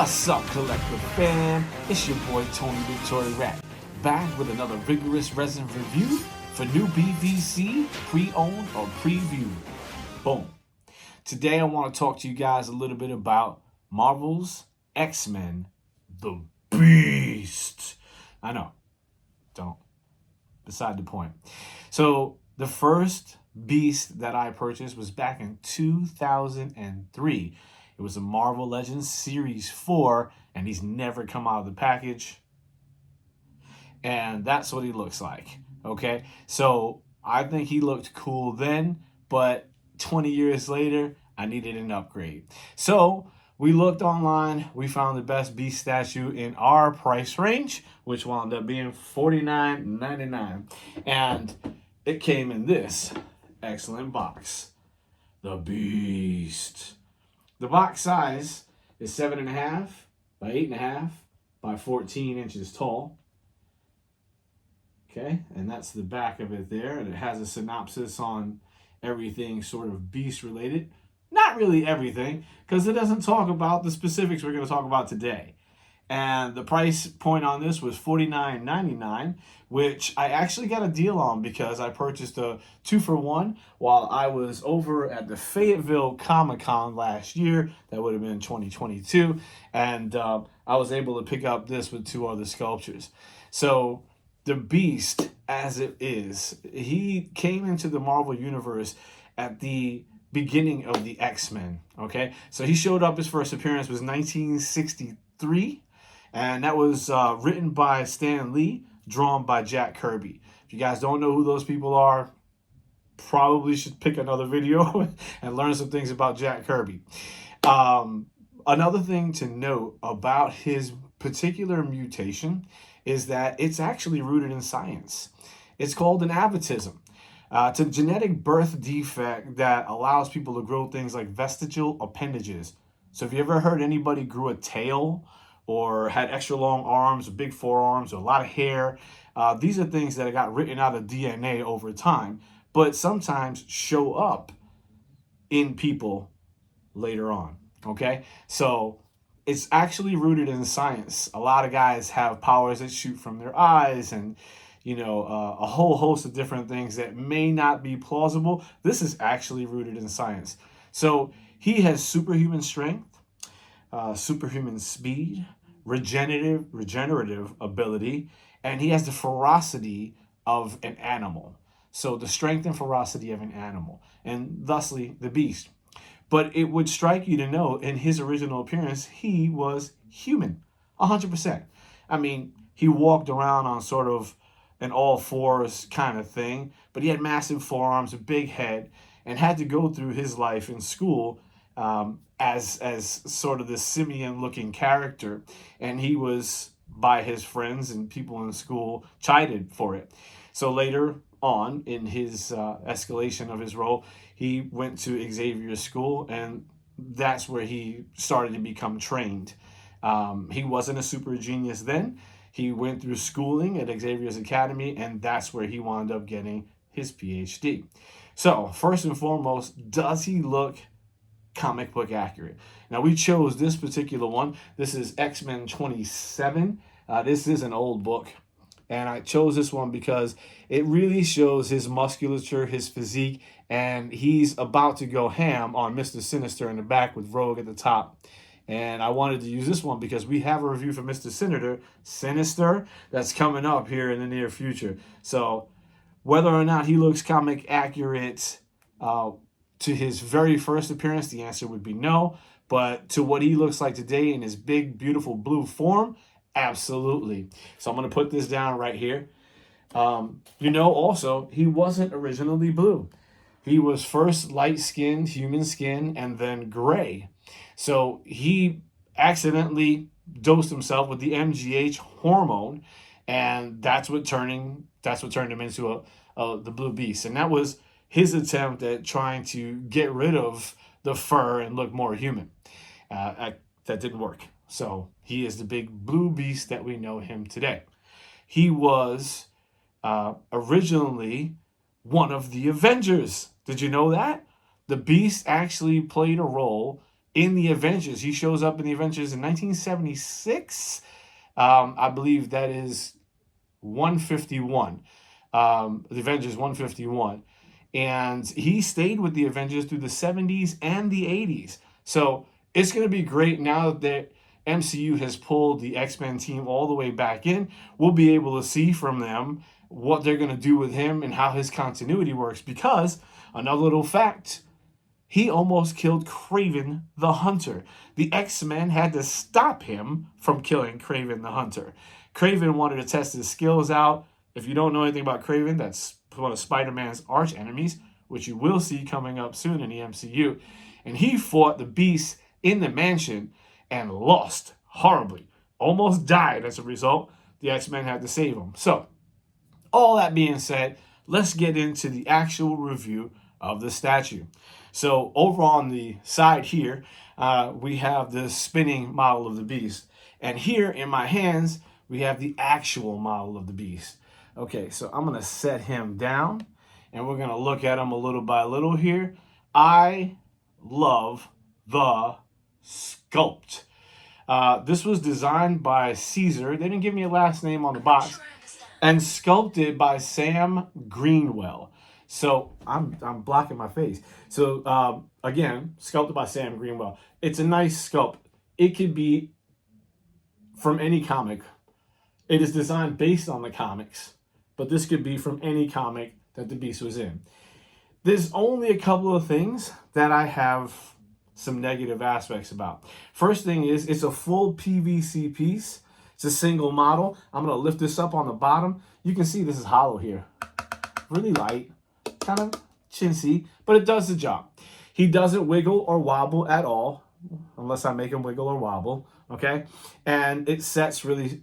What's up, Collective fam? It's your boy Tony Victoria Rat, back with another rigorous resin review for new BVC, pre-owned or preview. Boom. Today I want to talk to you guys a little bit about Marvel's X-Men, The Beast. I know, don't. Beside the point. So the first Beast that I purchased was back in 2003. It was a Marvel Legends Series 4, and he's never come out of the package. And that's what he looks like, okay? So I think he looked cool then, but 20 years later, I needed an upgrade. So we looked online, we found the best Beast statue in our price range, which wound up being $49.99. And it came in this excellent box, the Beast. The box size is 7.5 by 8.5 by 14 inches tall. Okay, and that's the back of it there. And it has a synopsis on everything sort of Beast related. Not really everything, because it doesn't talk about the specifics we're going to talk about today. And the price point on this was $49.99, which I actually got a deal on because I purchased a 2-for-1 while I was over at the Fayetteville Comic-Con last year. That would have been 2022. And I was able to pick up this with 2 other sculptures. So the Beast, as it is, he came into the Marvel Universe at the beginning of the X-Men, okay? So he showed up, his first appearance was 1963. And that was written by Stan Lee, drawn by Jack Kirby. If you guys don't know who those people are, probably should pick another video and learn some things about Jack Kirby. Another thing to note about his particular mutation is that it's actually rooted in science. It's called an avatism. It's a genetic birth defect that allows people to grow things like vestigial appendages. So if you ever heard anybody grew a tail or had extra long arms, or big forearms, or a lot of hair, these are things that got written out of DNA over time, but sometimes show up in people later on, okay? So it's actually rooted in science. A lot of guys have powers that shoot from their eyes and, you know, a whole host of different things that may not be plausible. This is actually rooted in science. So he has superhuman strength, superhuman speed, regenerative ability, and he has the ferocity of an animal. So the strength and ferocity of an animal, and thusly the Beast. But it would strike you to know, in his original appearance, he was human, 100%. I mean, he walked around on sort of an all fours kind of thing, but he had massive forearms, a big head, and had to go through his life in school as sort of this simian-looking character, and he was, by his friends and people in school, chided for it. So later on, in his escalation of his role, he went to Xavier's school, and that's where he started to become trained. He wasn't a super genius then. He went through schooling at Xavier's Academy, and that's where he wound up getting his PhD. So, first and foremost, does he look comic book accurate? Now, we chose this particular one. This is X-Men 27. This is an old book, and I chose this one because it really shows his musculature, his physique, and he's about to go ham on Mr. Sinister in the back with Rogue at the top. And I wanted to use this one because we have a review for Mr. Sinister that's coming up here in the near future. So whether or not he looks comic accurate to his very first appearance, the answer would be no. But to what he looks like today in his big, beautiful blue form, absolutely. So I'm going to put this down right here. You know, also, he wasn't originally blue. He was first light-skinned, human skin, and then gray. So he accidentally dosed himself with the MGH hormone, and that's what turned him into the Blue Beast. And that was his attempt at trying to get rid of the fur and look more human. That didn't work. So he is the big Blue Beast that we know him today. He was originally one of the Avengers. Did you know that? The Beast actually played a role in the Avengers. He shows up in the Avengers in 1976. I believe that is 151. The Avengers 151. And he stayed with the Avengers through the 70s and the 80s. So it's going to be great now that MCU has pulled the X-Men team all the way back in. We'll be able to see from them what they're going to do with him and how his continuity works. Because, another little fact, he almost killed Kraven the Hunter. The X-Men had to stop him from killing Kraven the Hunter. Kraven wanted to test his skills out. If you don't know anything about Kraven, that's one of Spider-Man's arch enemies, which you will see coming up soon in the MCU. And he fought the Beast in the mansion and lost horribly. Almost died as a result. The X-Men had to save him. So, all that being said, let's get into the actual review of the statue. So, over on the side here, we have the spinning model of the Beast. And here in my hands, we have the actual model of the Beast. Okay, so I'm going to set him down, and we're going to look at him a little by little here. I love the sculpt. This was designed by Caesar. They didn't give me a last name on the box. And sculpted by Sam Greenwell. So I'm blocking my face. So again, sculpted by Sam Greenwell. It's a nice sculpt. It could be from any comic. It is designed based on the comics, but this could be from any comic that the Beast was in. There's only a couple of things that I have some negative aspects about. First thing is, it's a full PVC piece. It's a single model. I'm going to lift this up on the bottom. You can see this is hollow here. Really light, kind of chintzy, but it does the job. He doesn't wiggle or wobble at all, unless I make him wiggle or wobble, okay? And it sets really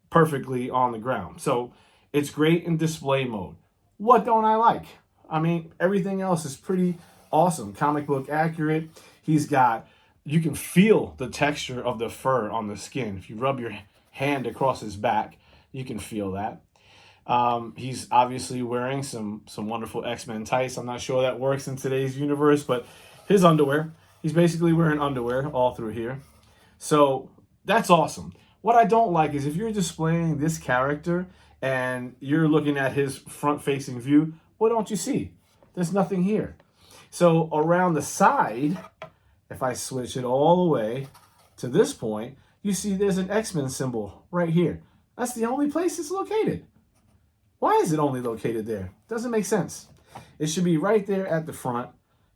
perfectly on the ground. So it's great in display mode. What don't I like? I mean, everything else is pretty awesome. Comic book accurate. He's got, you can feel the texture of the fur on the skin. If you rub your hand across his back, you can feel that. He's obviously wearing some wonderful X-Men tights. I'm not sure that works in today's universe, but his underwear, he's basically wearing underwear all through here. So that's awesome. What I don't like is if you're displaying this character and you're looking at his front-facing view, what don't you see? There's nothing here. So around the side, if I switch it all the way to this point, you see there's an X-Men symbol right here. That's the only place it's located. Why is it only located there? Doesn't make sense. It should be right there at the front.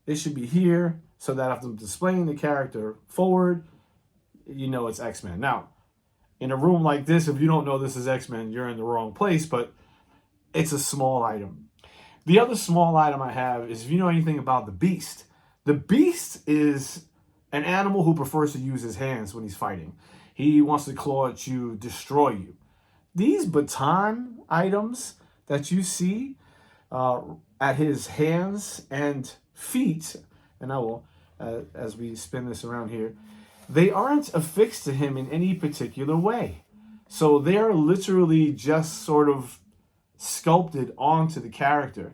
It should be here so that if I'm displaying the character forward, you know it's X-Men. Now, in a room like this, if you don't know this is X-Men, you're in the wrong place, but it's a small item. The other small item I have is if you know anything about the Beast. The Beast is an animal who prefers to use his hands when he's fighting. He wants to claw at you, destroy you. These baton items that you see at his hands and feet, and I will, as we spin this around here, they aren't affixed to him in any particular way. So they're literally just sort of sculpted onto the character.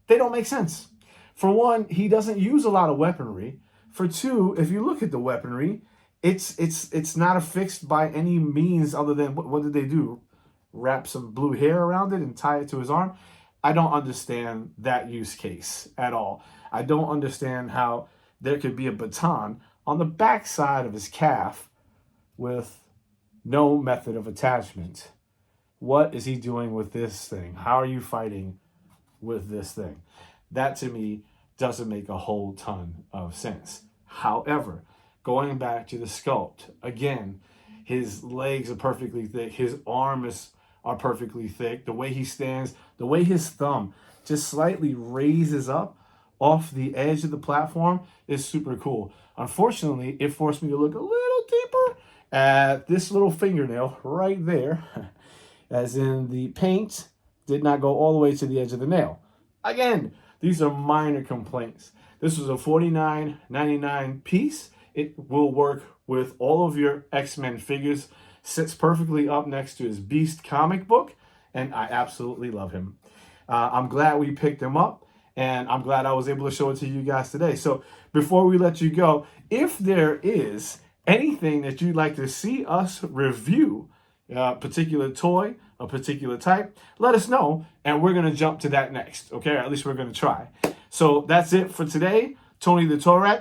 They don't make sense. For one, he doesn't use a lot of weaponry. For two, if you look at the weaponry, it's not affixed by any means other than, what did they do? Wrap some blue hair around it and tie it to his arm? I don't understand that use case at all. I don't understand how there could be a baton on the back side of his calf with no method of attachment. What is he doing with this thing? How are you fighting with this thing? That to me doesn't make a whole ton of sense. However, going back to the sculpt, again, his legs are perfectly thick. His arms are perfectly thick. The way he stands, the way his thumb just slightly raises up off the edge of the platform is super cool. Unfortunately, it forced me to look a little deeper at this little fingernail right there, as in the paint did not go all the way to the edge of the nail. Again, these are minor complaints. This was a $49.99 piece. It will work with all of your X-Men figures. Sits perfectly up next to his Beast comic book, and I absolutely love him. I'm glad we picked him up, And I'm glad I was able to show it to you guys today. So before we let you go, if there is anything that you'd like to see us review, a particular toy, a particular type, let us know, and we're going to jump to that next, okay? Or at least we're going to try. So that's it for today. Tony the Toy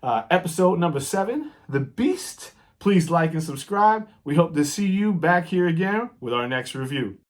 episode number 7, The Beast. Please like and subscribe. We hope to see you back here again with our next review.